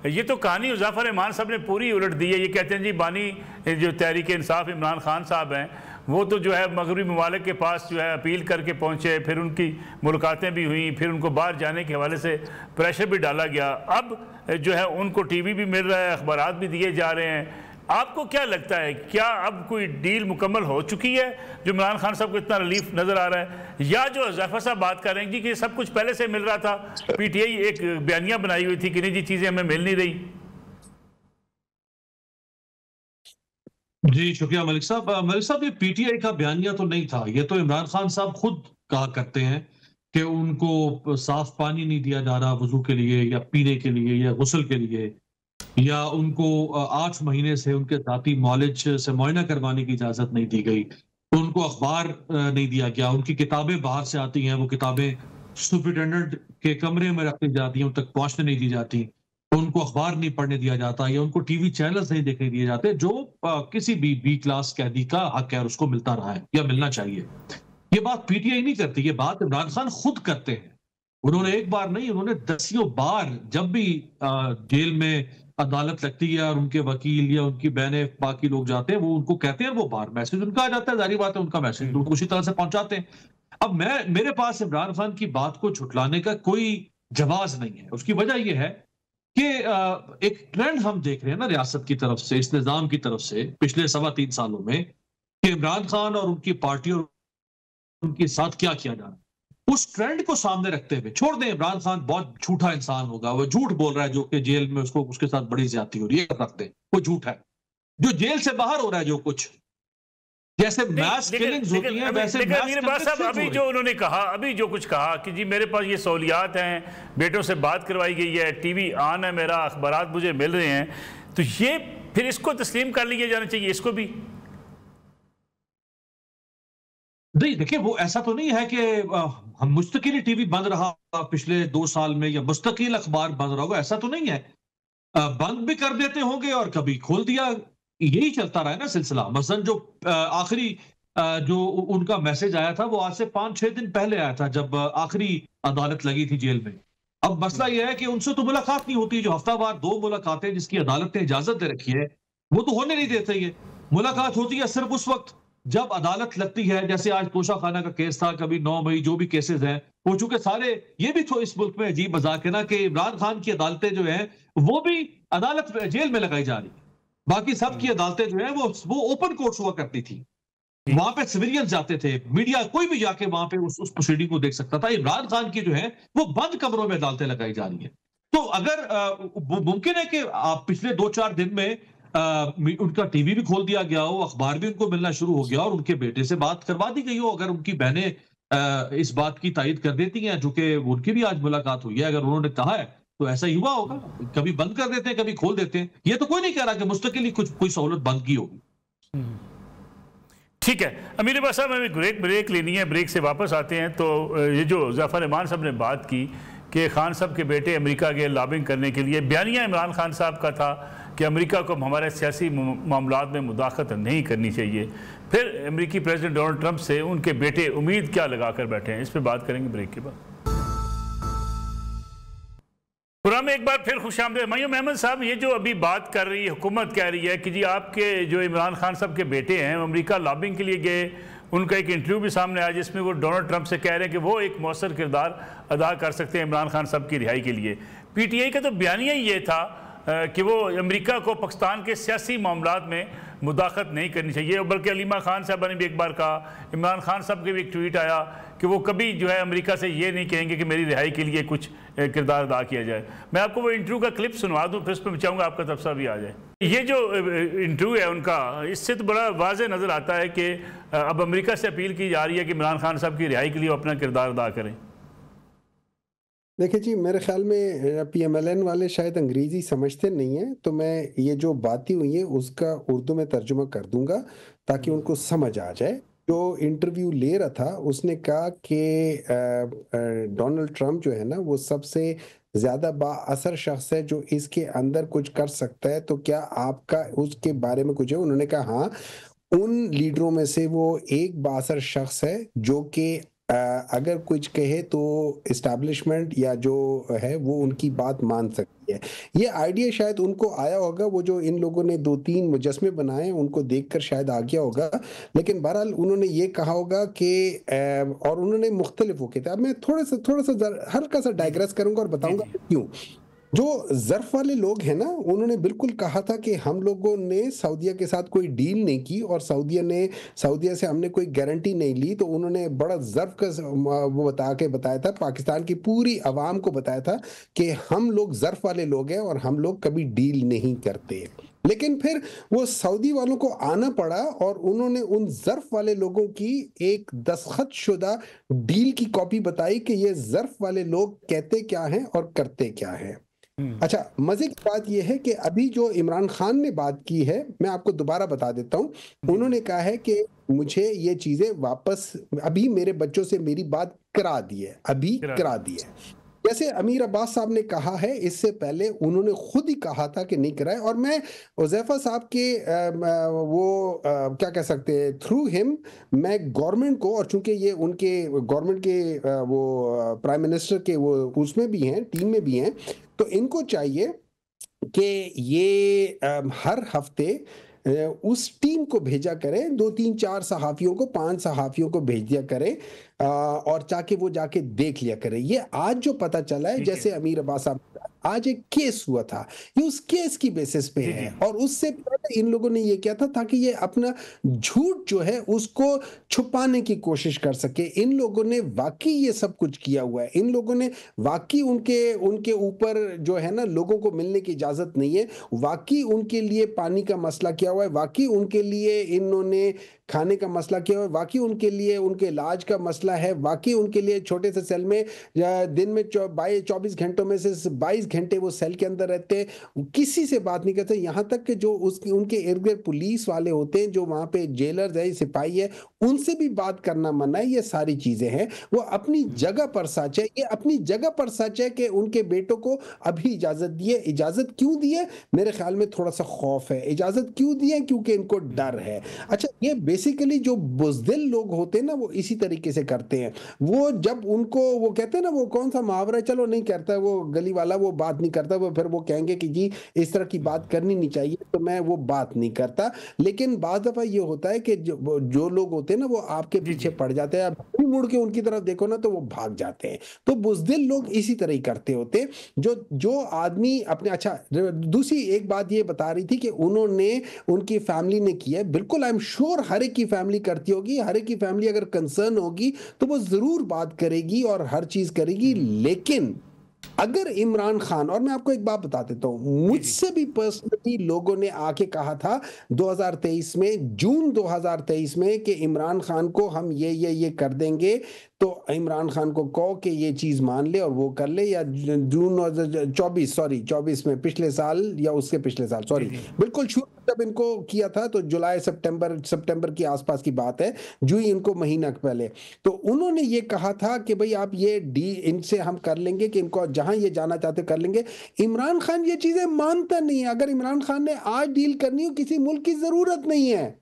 ये तो कहानी ज़फ़र रहमान साहब ने पूरी उलट दी है। ये कहते हैं जी बानी जो तहरीक इंसाफ इमरान खान साहब हैं, वो तो जो है मगरबी ममालिक के पास जो है अपील करके पहुँचे, फिर उनकी मुलाकातें भी हुई, फिर उनको बाहर जाने के हवाले से प्रेशर भी डाला गया। अब जो है उनको टीवी भी मिल रहा है, अखबारात भी दिए जा रहे हैं। आपको क्या लगता है, क्या अब कोई डील मुकम्मल हो चुकी है जो इमरान खान साहब को इतना रिलीफ नज़र आ रहा है, या जो ज़फ़र साहब बात कर रहे हैं जी कि सब कुछ पहले से मिल रहा था, पीटीआई एक बयानिया बनाई हुई थी कि नहीं जी चीज़ें हमें मिल नहीं रही? जी शुक्रिया मलिक साहब, ये पीटीआई का बयानिया तो नहीं था, ये तो इमरान खान साहब खुद कहा करते हैं कि उनको साफ पानी नहीं दिया जा रहा वजू के लिए या पीने के लिए या गुस्ल के लिए, या उनको 8 महीने से उनके जाती मॉलेज से मुआयना करवाने की इजाजत नहीं दी गई, तो उनको अखबार नहीं दिया गया, उनकी किताबें बाहर से आती हैं, वो किताबें सुपरिटेंडेंट के कमरे में रखी जाती हैं, उन तक पहुंचने नहीं दी जाती, तो उनको अखबार नहीं पढ़ने दिया जाता, या उनको टीवी चैनल्स नहीं देखने दिए जाते, जो किसी भी बी क्लास कैदी का हक है और उसको मिलता रहा है या मिलना चाहिए। ये बात पीटीआई नहीं करती, ये बात इमरान खान खुद करते हैं। उन्होंने एक बार नहीं, उन्होंने दसियों बार, जब भी जेल में अदालत लगती है और उनके वकील या उनकी बहनें बाकी लोग जाते हैं, वो उनको कहते हैं, वो बाहर मैसेज उनका आ जाता है, जारी बात है, उनका मैसेज उनको उसी तरह से पहुंचाते हैं। अब मेरे पास इमरान खान की बात को झुटलाने का कोई जवाज नहीं है। उसकी वजह यह है कि एक ट्रेंड हम देख रहे हैं ना रियासत की तरफ से, इस निजाम की तरफ से पिछले 3.25 सालों में, कि इमरान खान और उनकी पार्टी और उनके साथ क्या किया जा रहा है। उस ट्रेंड को सामने रखते हुए, छोड़ दें इमरान खान बहुत झूठा इंसान होगा, वो झूठ बोल रहा है जो कि जेल में उसको उसके साथ बड़ी ज्यादती हो रही है, रखते हैं, वो झूठ है। जो जेल से बाहर हो रहा है जो कुछ, जैसे मैस किलिंग्स होती हैं, वैसे अभी जो उन्होंने कहा, अभी जो कुछ कहा कि जी मेरे पास ये सहूलियात हैं, बेटों से बात करवाई गई है, टीवी ऑन है मेरा, अखबारात मुझे मिल रहे हैं, तो ये फिर इसको तस्लीम कर लिया जाना चाहिए, इसको भी। नहीं देखिए, वो ऐसा तो नहीं है कि हम मुस्तकिल टीवी बंद रहा पिछले 2 साल में, या मुस्तकिल अखबार बंद रहा होगा, ऐसा तो नहीं है। बंद भी कर देते होंगे और कभी खोल दिया, यही चलता रहा है ना सिलसिला। मसलन जो आखिरी जो उनका मैसेज आया था, वो आज से 5-6 दिन पहले आया था, जब आखिरी अदालत लगी थी जेल में। अब मसला यह है कि उनसे तो मुलाकात नहीं होती, जो हफ्तावार 2 मुलाकातें जिसकी अदालत ने इजाजत दे रखी है, वो तो होने नहीं देते। ये मुलाकात होती है सिर्फ उस वक्त जब अदालत लगती है, जैसे आज तोशा खाना का केस था, कभी 9 मई, जो भी केसेस हैं, हो चुके सारे। ये भी तो इस मुल्क में अजीब मजाक है ना कि इमरान खान की अदालतें जो हैं, वो भी अदालत जेल में लगाई जा रही है। बाकी सब की अदालतें जो है वो ओपन कोर्ट्स हुआ करती थी, वहां पे सिविलियन जाते थे, मीडिया कोई भी जाके वहां पे उस प्रोसीडिंग को देख सकता था। इमरान खान की जो है वो बंद कमरों में अदालतें लगाई जा रही है। तो अगर मुमकिन है कि आप पिछले 2-4 दिन में उनका टीवी भी खोल दिया गया हो, अखबार भी उनको मिलना शुरू हो गया और उनके बेटे से बात करवा दी गई हो, अगर उनकी बहनें इस बात की तायद कर देती हैं, जो कि उनकी भी आज मुलाकात हुई है, अगर उन्होंने कहा है तो ऐसा ही हुआ होगा। कभी बंद कर देते हैं, कभी खोल देते हैं। ये तो कोई नहीं कह रहा कि मुस्तकिल ही कुछ कोई सहूलत बंद की होगी। ठीक है अमीर अब्बास साहब, हमें ब्रेक लेनी है, ब्रेक से वापस आते हैं। तो ये जो ज़फ़र रहमान साहब ने बात की कि खान साहब के बेटे अमेरिका गए लॉबिंग करने के लिए, बयानिया इमरान खान साहब का था कि अमेरिका को हमारे सियासी मामलात में मुदाखलत नहीं करनी चाहिए। फिर अमेरिकी प्रेसिडेंट डोनाल्ड ट्रंप से उनके बेटे उम्मीद क्या लगा कर बैठे हैं, इस पर बात करेंगे ब्रेक के बाद। पूरा में एक बार फिर खुशामदीद मयूम अहमद साहब, ये जो अभी बात कर रही है हुकूमत, कह रही है कि जी आपके जो इमरान खान साहब के बेटे हैं अमेरिका लॉबिंग के लिए गए, उनका एक इंटरव्यू भी सामने आया जिसमें वो डोनाल्ड ट्रंप से कह रहे हैं कि वो एक मौसर किरदार अदा कर सकते हैं इमरान खान साहब की रिहाई के लिए। पीटीआई का तो बयानिया ये था कि वो अमेरिका को पाकिस्तान के सियासी मामलात में मुदाखलत नहीं करनी चाहिए, बल्कि अलीमा खान साहबा ने भी एक बार कहा, इमरान खान साहब के भी एक ट्वीट आया कि वो कभी जो है अमेरिका से ये नहीं कहेंगे कि मेरी रिहाई के लिए कुछ किरदार अदा किया जाए। मैं आपको वो इंटरव्यू का क्लिप सुनवा दूँ, फिर उस पर चाहूँगा आपका तबसरा भी आ जाए। ये जो इंटरव्यू है उनका, इससे तो बड़ा वाज़ेह नज़र आता है कि अब अमेरिका से अपील की जा रही है कि इमरान खान साहब की रिहाई के लिए अपना किरदार अदा करें। देखिए जी, मेरे ख्याल में पीएमएलएन वाले शायद अंग्रेजी समझते नहीं हैं, तो मैं ये जो बातें हुई हैं उसका उर्दू में तर्जुमा कर दूंगा ताकि उनको समझ आ जाए। जो इंटरव्यू ले रहा था उसने कहा कि डोनाल्ड ट्रंप जो है ना वो सबसे ज़्यादा बाअसर शख्स है जो इसके अंदर कुछ कर सकता है, तो क्या आपका उसके बारे में कुछ है? उन्होंने कहा हाँ, उन लीडरों में से वो एक बाअसर शख्स है जो कि अगर कुछ कहे तो इस्टेब्लिशमेंट या जो है वो उनकी बात मान सकती है। ये आइडिया शायद उनको आया होगा, वो जो इन लोगों ने 2-3 मुजस्मे बनाए हैं उनको देखकर शायद आ गया होगा। लेकिन बहरहाल उन्होंने ये कहा होगा कि और उन्होंने मुख्तलिफ वो किया था। अब मैं थोड़ा-सा हल्का-सा डाइग्रेस करूँगा और जी बताऊँगा जी क्यों। जो ज़र्फ़ वाले लोग हैं ना, उन्होंने बिल्कुल कहा था कि हम लोगों ने सऊदीया के साथ कोई डील नहीं की और सऊदीया से हमने कोई गारंटी नहीं ली। तो उन्होंने बड़ा ज़र्फ़ का वो बताया था, पाकिस्तान की पूरी अवाम को बताया था कि हम लोग ज़र्फ़ वाले लोग हैं और हम लोग कभी डील नहीं करते। लेकिन फिर वो सऊदी वालों को आना पड़ा और उन्होंने उन ज़र्फ़ वाले लोगों की एक दस्तखत शुदा डील की कॉपी बताई कि ये ज़र्फ़ वाले लोग कहते क्या हैं और करते क्या हैं। हम्म, अच्छा, मज़े की बात ये है कि अभी जो इमरान खान ने बात की है, मैं आपको दोबारा बता देता हूँ। जी जी उन्होंने कहा है कि मुझे ये चीज़ें वापस अभी मेरे बच्चों से मेरी बात करा दी है, अभी करा करा दी दी है। जैसे अमीर अब्बास साहब ने कहा है, इससे पहले उन्होंने खुद ही कहा था कि नहीं कराए और मैं हुज़ैफ़ा साहब के क्या कह सकते हैं थ्रू हिम मैं गवर्नमेंट को, और चूँकि ये उनके गवर्नमेंट के प्राइम मिनिस्टर के वो उसमें भी हैं, टीम में भी हैं, तो इनको चाहिए कि ये हर हफ्ते उस टीम को भेजा करें, 2-3-4 सहाफ़ियों को, 5 सहाफ़ियों को भेज दिया करें और ताकि वो जाके देख लिया करें। ये आज जो पता चला है, ठीक है जैसे अमीर अब्बास साहब ने कहा, आज एक केस हुआ था, ये उस केस की बेसिस पे जी है जी और उससे पहले इन लोगों ने ये किया था ताकि ये अपना झूठ जो है उसको छुपाने की कोशिश कर सके। इन लोगों ने वाक़ई ये सब कुछ किया हुआ है। इन लोगों ने वाक़ई उनके उनके ऊपर जो है ना लोगों को मिलने की इजाज़त नहीं है। वाक़ई उनके लिए पानी का मसला किया हुआ है, वाक़ई उनके लिए इन्होंने खाने का मसला किया हुआ है, वाक़ई उनके लिए उनके इलाज का मसला है, वाक़ई उनके लिए छोटे से सेल में दिन में 24 घंटों में से 22 घंटे वो सेल के अंदर रहते हैं, किसी से बात नहीं करते। यहाँ तक कि जो उसकी उनके इर्द-गिर्द पुलिस वाले होते हैं, जो वहाँ पे जेलर्स है, सिपाही है, उनसे भी बात करना मना है। ये सारी चीज़ें हैं। वो अपनी जगह पर सच है, ये अपनी जगह पर सच है कि उनके बेटों को अभी इजाज़त दी है। इजाज़त क्यों दी है? मेरे ख़्याल में थोड़ा-सा खौफ है। इजाज़त क्यों दी है? क्योंकि इनको डर है। अच्छा, ये बेसिकली जो बुज़दिल लोग होते हैं ना, वो इसी तरीके से करते हैं। वो जब उनको वो कहते हैं ना, वो कौन-सा मुहावरा है, चलो नहीं करता है वो गली वाला, वो बात नहीं करता, वो फिर वो कहेंगे कि जी इस तरह की बात करनी नहीं चाहिए, तो मैं वो बात नहीं करता। लेकिन बाज़ दफ़ा ये होता है कि जो लोग होते हैं ना, वो आपके जी पीछे जी पड़ जाते हैं। आप भी मुड़ के उनकी तरफ देखो ना, तो वो भाग जाते हैं। तो बुज़दिल लोग इसी तरह ही करते होते हैं। जो जो आदमी अपने अच्छा दूसरी एक बात ये बता रही थी कि उन्होंने उनकी फैमिली ने किया है। बिल्कुल आई एम श्योर हर एक की फैमिली करती होगी। हर एक की फैमिली अगर कंसर्न होगी तो वो ज़रूर बात करेगी और हर चीज़ करेगी। लेकिन अगर इमरान खान, और मैं आपको एक बात बता देता हूँ, जी जी मुझसे भी पर्सनली लोगों ने आके कहा था 2023 में, जून 2023 में, कि इमरान खान को हम ये कर देंगे, तो इमरान खान को कहो कि ये चीज़ मान ले और वो कर ले। या जून 24 में, पिछले साल या उसके पिछले साल, जी सॉरी, जी बिल्कुल शुरू जब इनको किया था तो जुलाई सितंबर के आसपास की बात है, जो ही इनको महीना पहले। तो उन्होंने ये कहा था कि भाई आप ये डी इनसे हम कर लेंगे कि इनको जहां ये जाना चाहते कर लेंगे। इमरान खान ये चीजें मानता नहीं है। अगर इमरान खान ने आज डील करनी हो, किसी मुल्क की जरूरत नहीं है।